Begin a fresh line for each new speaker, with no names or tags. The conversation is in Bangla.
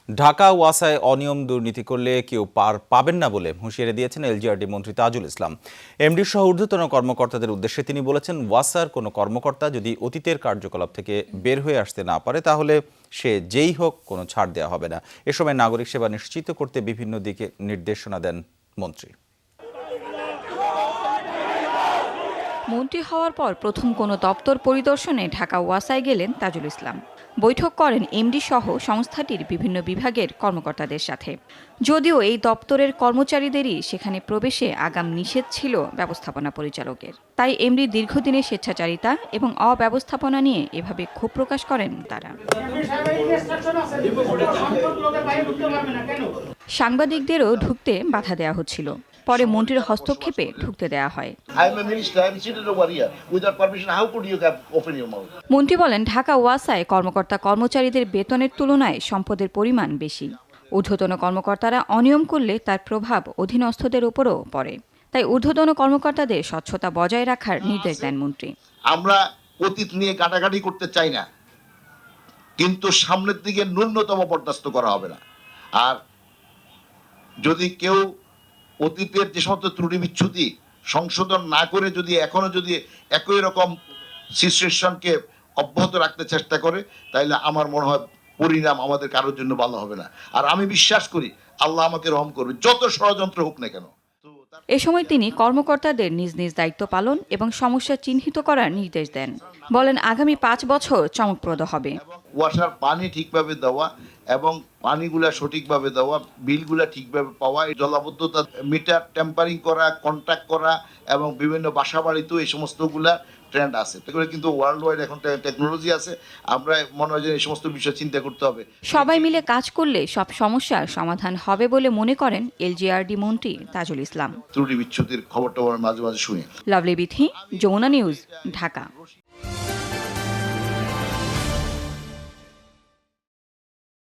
ঢাকা ওয়াসায় অনিয়ম দুর্নীতি করলে কেউ পার পাবেন না বলে হুঁশিয়ারি দিয়েছেন এলজিআরডি মন্ত্রী তাজুল ইসলাম। এমডি সহ ঊর্ধ্বতন কর্মকর্তাদের উদ্দেশ্যে তিনি বলেছেন, ওয়াসার কোনো কর্মকর্তা যদি অতীতের কার্যকলাপ থেকে বের হয়ে আসতে না পারে তাহলে সে যেই হোক কোনো ছাড় দেওয়া হবে না। এ সময় নাগরিক সেবা নিশ্চিত করতে বিভিন্ন দিকে নির্দেশনা দেন মন্ত্রী।
মন্ত্রী হওয়ার পর প্রথম কোনো দপ্তর পরিদর্শনে ঢাকা ওয়াসায় গেলেন তাজুল ইসলাম। বৈঠক করেন এমডি সহ সংস্থাটির বিভিন্ন বিভাগের কর্মকর্তাদের সাথে। যদিও এই দপ্তরের কর্মচারীদেরই সেখানে প্রবেশে আগাম নিষেধ ছিল ব্যবস্থাপনা পরিচালকের, তাই এমডির দীর্ঘদিনের স্বেচ্ছাচারিতা এবং অব্যবস্থাপনা নিয়ে এভাবে ক্ষোভ প্রকাশ করেন তারা। সাংবাদিকদেরও ঢুকতে বাধা দেওয়া হচ্ছিল, পরে মন্ত্রীর হস্তক্ষেপে ঢুকতে দেওয়া হয়। মন্ত্রী বলেন, ঢাকা ওয়াসায় কর্মকর্তা কর্মচারীদের বেতনের তুলনায় সম্পদের পরিমাণ বেশি। ঊর্ধ্বতন কর্মকর্তারা অনিয়ম করলে তার প্রভাব অধীনস্থদের উপরও পড়ে, তাই ঊর্ধ্বতন কর্মকর্তাদের স্বচ্ছতা বজায় রাখার নির্দেশ দেন মন্ত্রী।
আমরা অতীত নিয়ে কাটাকাটি করতে চাই না, কিন্তু সামনের দিকে ন্যূনতম বরদাস্ত করা হবে না। আর যদি কেউ অতীতের যে সমস্ত ত্রুটি বিচ্যুতি সংশোধন না করে যদি এখনো যদি একই রকম সিচুয়েশনকে অব্যাহত রাখতে চেষ্টা করে, তাইলে আমার মনে হয় পরিণাম আমাদের কারোর জন্য ভালো হবে না। আর আমি বিশ্বাস করি আল্লাহ আমাকে রহম করবে, যত ষড়যন্ত্র হোক না কেন।
এ সময় তিনি কর্মকর্তাদের নিজ নিজ দায়িত্ব পালন এবং সমস্যা চিহ্নিত করার নির্দেশ দেন। বলেন, আগামী 5 বছর চমকপ্রদ হবে।
ওয়াসার পানি ঠিকভাবে দেওয়া এবং পানিগুলা সঠিকভাবে দেওয়া, বিলগুলা ঠিকভাবে পাওয়া, জলাবদ্ধতা মিটার টেম্পারিং করা, কন্ট্রাক্ট করা এবং বিভিন্ন বাসা বাড়িতেও এই সমস্তগুলা ট্রেন্ড আছে। এগুলো কিন্তু ওয়ার্ল্ড ওয়াইড এখন টেকনোলজি আছে। আমরা মনে হয় যে এই সমস্ত বিষয় চিন্তা করতে হবে।
সবাই মিলে কাজ করলে সব সমস্যার সমাধান হবে বলে মনে করেন এলজিআরডি মন্ত্রী তাজুল ইসলাম।
ত্রুটি বিচ্যুতির খবরটা মাঝে মাঝে শুনি।
লাভলি বিথি, যমুনা নিউজ, ঢাকা।